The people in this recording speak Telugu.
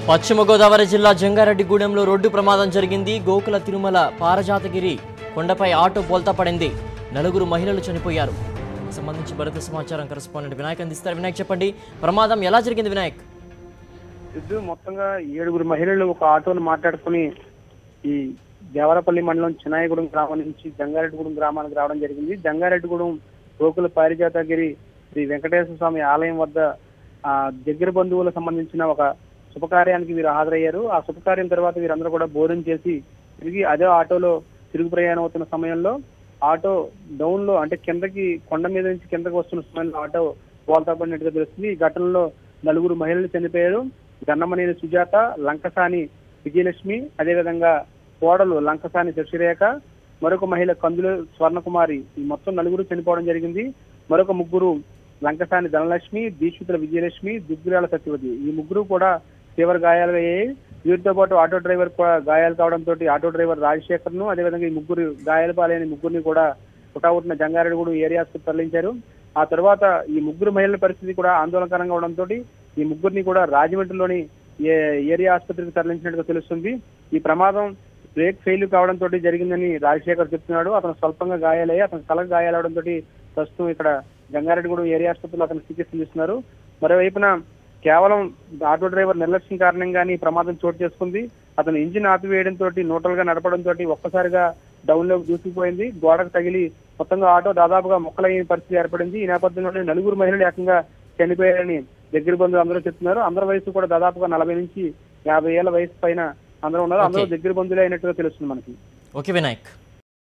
పశ్చిమ గోదావరి జిల్లా జంగారెడ్డిగూడెంలో రోడ్డు ప్రమాదం జరిగింది. గోకుల తిరుమల పారజాతగిరి కొండపై ఆటో బోల్తా పడింది. 4 మహిళలు చనిపోయారు. సంబంధించి మరింత సమాచారం కరెస్పాండెంట్ వినాయక్ అందిస్తారు. వినాయక్ చెప్పండి, ప్రమాదం ఎలా జరిగింది వినాయక్? మొత్తంగా 7 మహిళలు ఒక ఆటోను మాట్లాడుకుని ఈ దేవరపల్లి మండలం చినాయగూడెం గ్రామం నుంచి జంగారెడ్డిగూడెం గ్రామానికి రావడం జరిగింది. జంగారెడ్డిగూడెం గోకుల పారిజాతగిరి శ్రీ వెంకటేశ్వర స్వామి ఆలయం వద్ద దగ్గర బంధువులకు సంబంధించిన ఒక శుభకార్యానికి వీరు హాజరయ్యారు. ఆ శుభకార్యం తర్వాత వీరందరూ కూడా భోజనం చేసి తిరిగి అదే ఆటోలో తిరుగు ప్రయాణం అవుతున్న సమయంలో ఆటో డౌన్ లో అంటే కిందకి కొండ మీద నుంచి కిందకి వస్తున్న సమయంలో ఆటో బోల్తా పడినట్టుగా తెలుస్తుంది. ఈ ఘటనలో 4 మహిళలు చనిపోయారు. గన్నమనేని సుజాత, లంకసాని విజయలక్ష్మి, అదేవిధంగా కోడలు లంకసాని శశిరేఖ, మరొక మహిళ కందుల స్వర్ణకుమారి, ఈ మొత్తం 4 చనిపోవడం జరిగింది. మరొక 3 లంకసాని ధనలక్ష్మి, దీక్షితుల విజయలక్ష్మి, దుగ్గిరాల సత్యవతి, ఈ 3 కూడా తీవ్ర గాయాలు అయ్యాయి. వీరితో పాటు ఆటో డ్రైవర్ గాయాలు కావడంతో ఆటో డ్రైవర్ రాజశేఖర్ ను, అదేవిధంగా ఈ 3 గాయాల పాలైన 3ని కూడా పుటావుట్టిన జంగారెడ్డిగూడెం ఏరియా ఆసుపత్రికి తరలించారు. ఆ తర్వాత ఈ 3 మహిళల పరిస్థితి కూడా ఆందోళనకరంగా అవడంతో ఈ 3ని కూడా రాజమండ్రిలోని ఏరియా ఆసుపత్రికి తరలించినట్టుగా తెలుస్తుంది. ఈ ప్రమాదం బ్రేక్ ఫెయిల్ కావడంతో జరిగిందని రాజశేఖర్ చెప్తున్నాడు. అతను స్వల్పంగా గాయాలయ్యి అతను తలకు గాయాలవడంతో ప్రస్తుతం ఇక్కడ జంగారెడ్డిగూడెం ఏరియా ఆసుపత్రిలో అతను చికిత్స ఇస్తున్నారు. మరోవైపున కేవలం ఆటో డ్రైవర్ నిర్లక్ష్యం కారణంగానే ఈ ప్రమాదం చోటు చేసుకుంది. అతను ఇంజిన్ ఆపివేయడంతో న్యూట్రల్ గా నడపడంతో ఒక్కసారిగా డౌన్ లోకి దూసుకుపోయింది. గోడకు తగిలి మొత్తంగా ఆటో దాదాపుగా మొక్కలైన పరిస్థితి ఏర్పడింది. ఈ నేపథ్యంలోనే 4 మహిళలు ఏకంగా చనిపోయారని దగ్గర బంధువులు అందరూ చెప్తున్నారు. అందరి వయసు కూడా దాదాపుగా 40 నుంచి 50 ఏళ్ల వయసు పైన అందరూ ఉన్నారు. అందరూ దగ్గర బంధువులు అయినట్టుగా తెలుస్తుంది మనకి. ఓకే వినాయక్.